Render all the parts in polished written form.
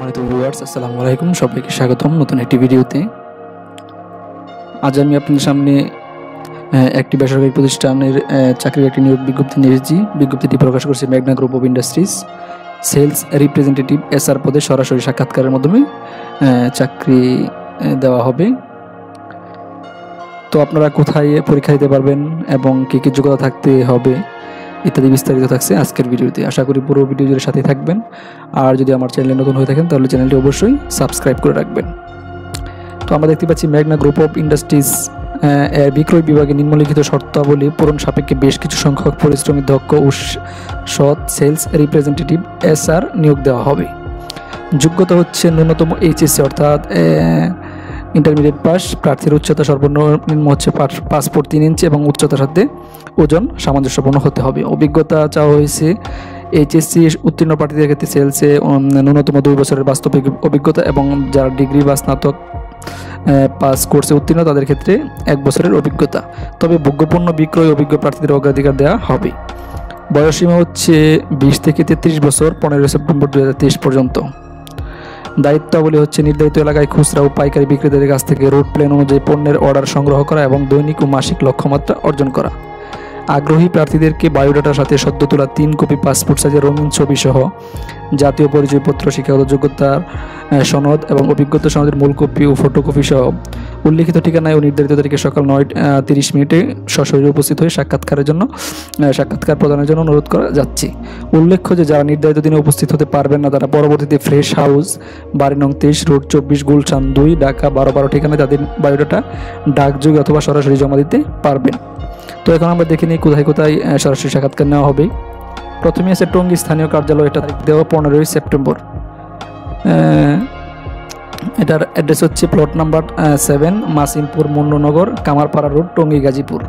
সম্মানিত ভিউয়ার্স, আসসালামু আলাইকুম। সবাইকে স্বাগতম নতুন একটি ভিডিওতে। আজ আমি আপনাদের সামনে একটি বেসরকারি প্রতিষ্ঠানের চাকরির একটি নিয়োগ বিজ্ঞপ্তি নিয়ে এসেছি। বিজ্ঞপ্তিটি প্রকাশ করেছে মেঘনা group of industries. Sales representative SR পদে সরাসরি সাক্ষাৎকারের মাধ্যমে চাকরি দেওয়া হবে। তো আপনারা কোথায় পরীক্ষা দিতে পারবেন এবং কী কী যোগ্যতা থাকতে হবে ইত্যাদি বিস্তারিত থাকছে আজকের ভিডিওতে। আশা করি পুরো ভিডিও জুড়ে সাথে থাকবেন। আর যদি আমার চ্যানেলে নতুন হয়ে থাকেন তাহলে চ্যানেলটি অবশ্যই সাবস্ক্রাইব করে রাখবেন। তো আমরা দেখতে পাচ্ছি মেঘনা গ্রুপ অফ ইন্ডাস্ট্রিজ এর বিক্রয় বিভাগে নিম্নলিখিত শর্তাবলী পূরণ সাপেক্ষে বেশ কিছু সংখ্যক পরিশ্রমী দক্ষ ও সৎ সেলস রিপ্রেজেন্টেটিভ এসআর নিয়োগ দেওয়া হবে। যোগ্যতা হচ্ছে ন্যূনতম এইচএসসি অর্থাৎ ইন্টারমিডিয়েট পাস। প্রার্থীর উচ্চতা সর্বনিম্ন হচ্ছে পাসপোর্ট 3 ইঞ্চি এবং উচ্চতার সাথে ওজন সামঞ্জস্যপূর্ণ হতে হবে। অভিজ্ঞতা চাওয়া হয়েছে এইচএসসি উত্তীর্ণ প্রার্থীদের ক্ষেত্রে সেলসে ন্যূনতম 2 বছরের বাস্তবিক অভিজ্ঞতা এবং যারা ডিগ্রি বা স্নাতক পাস কোর্সে উত্তীর্ণ তাদের ক্ষেত্রে 1 বছরের অভিজ্ঞতা। তবে ভোগ্যপূর্ণ বিক্রয় অভিজ্ঞ প্রার্থীদের অগ্রাধিকার দেওয়া হবে। বয়সসীমা হচ্ছে 20 থেকে 33 বছর, 15 সেপ্টেম্বর 2023 পর্যন্ত। দায়িত্বাবলী হচ্ছে নির্ধারিত এলাকায় খুচরা ও পাইকারি বিক্রেতাদের কাছ থেকে রুট প্ল্যান অনুযায়ী পণ্যের অর্ডার সংগ্রহ করা এবং দৈনিক ও মাসিক লক্ষ্যমাত্রা অর্জন করা। আগ্রহী প্রার্থীদেরকে বায়োডাটার সাথে সদ্য তোলা 3 কপি পাসপোর্ট সাইজের রঙিন ছবি সহ জাতীয় পরিচয়পত্র, শিক্ষাগত যোগ্যতার সনদ এবং অভিজ্ঞতা সনদের মূল কপি ও ফটোকপি সহ উল্লিখিত ঠিকানায় ও নির্ধারিত তারিখে সকাল 9:30 মিনিটে সশরীরে উপস্থিত হয়ে সাক্ষাৎকার প্রদানের জন্য অনুরোধ করা যাচ্ছে। উল্লেখ্য যে যারা নির্ধারিত দিনে উপস্থিত হতে পারবেন না তারা পরবর্তীতে ফ্রেশ হাউস, বাড়ি নং 23, রোড 24, গুলশান 2, ঢাকা 1212 ঠিকানায় তাদের বায়োডাটা ডাকযোগে অথবা সরাসরি জমা দিতে পারবেন। তো এখন আমরা দেখে নিই কোথায় কোথায় সরাসরি সাক্ষাৎকার নেওয়া হবে। প্রথমে আছে টঙ্গী স্থানীয় কার্যালয়, এটা তারিখ দেওয়া 15 সেপ্টেম্বর। এটার অ্যাড্রেস হচ্ছে plot number 7, Masimpur, Munnanagar, Kamarpara road, Tongi, Gazipur.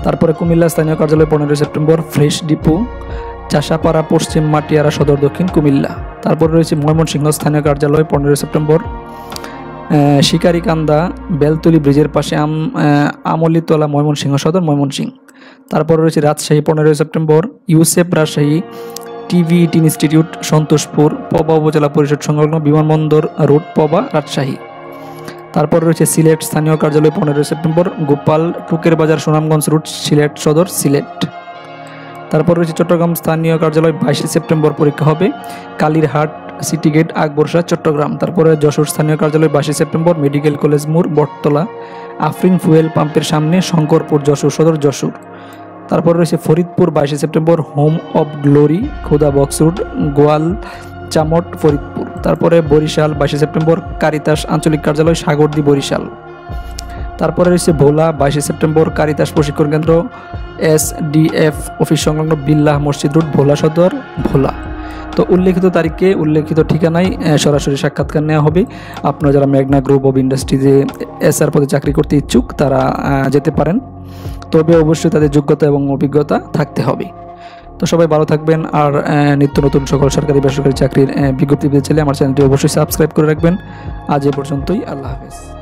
তারপরে কুমিল্লা স্থানীয় কার্যালয় 15 সেপ্টেম্বর, ফ্রেশ ডিপো, চাষাপাড়া, পশ্চিম মাটিয়ারা সদর, দক্ষিণ কুমিল্লা। তারপরে রয়েছে ময়মনসিংহ স্থানীয় কার্যালয় 15 সেপ্টেম্বর, শিকারিকান্দা, বেলতলি ব্রিজের পাশে, আমলিতলা, ময়মনসিংহ সদর, ময়মনসিংহ। তারপর রয়েছে Rajshahi 15 September, UCEP Rajshahi, TVET institute, Santoshpur, Paba উপজেলা পরিষদ সংলগ্ন, বিমানবন্দর রোড, পবা, রাজশাহী। তারপর রয়েছে সিলেট স্থানীয় কার্যালয় 15 সেপ্টেম্বর, গোপাল টুকের বাজার, সুনামগঞ্জ রুট, সিলেট সদর, সিলেট। তারপর রয়েছে চট্টগ্রাম স্থানীয় কার্যালয় 22 সেপ্টেম্বর, পরীক্ষা হবে কালীরহাট, সিটি গেট, আকবরশাহ, চট্টগ্রাম। তারপরে যশোর স্থানীয় কার্যালয় 22 সেপ্টেম্বর, মেডিকেল কলেজ মোড়, বটতলা, আফরিন ফুয়েল পাম্পের সামনে, শঙ্করপুর, যশোর সদর, যশোর। তারপর রয়েছে Faridpur 22 September, home of glory, খোদা বক্স রোড, গোয়াল চামট, ফরিদপুর। তারপরে বরিশাল 22 সেপ্টেম্বর, কারিতাস আঞ্চলিক কার্যালয়, সাগরদী, বরিশাল। তারপরে রয়েছে ভোলা 22 সেপ্টেম্বর, কারিতাস প্রশিক্ষণ কেন্দ্র, SDF অফিস সংলগ্ন, বিল্লাহ মসজিদ রোড, ভোলা সদর, ভোলা। তো উল্লেখিত তারিখে উল্লেখিত ঠিকানায় সরাসরি সাক্ষাৎকার নেওয়া হবে। আপনারা যারা মেঘনা গ্রুপ অফ ইন্ডাস্ট্রিজে এসআর পদে চাকরি করতে ইচ্ছুক তারা যেতে পারেন, তবে অবশ্যই তাদের যোগ্যতা এবং অভিজ্ঞতা থাকতে হবে। তো সবাই ভালো থাকবেন। আর নিত্য নতুন সকল সরকারি বেসরকারি চাকরির বিজ্ঞপ্তি পেতে চাইলে আমার চ্যানেলটি অবশ্যই সাবস্ক্রাইব করে রাখবেন। আজ এ পর্যন্তই, আল্লাহ হাফেজ।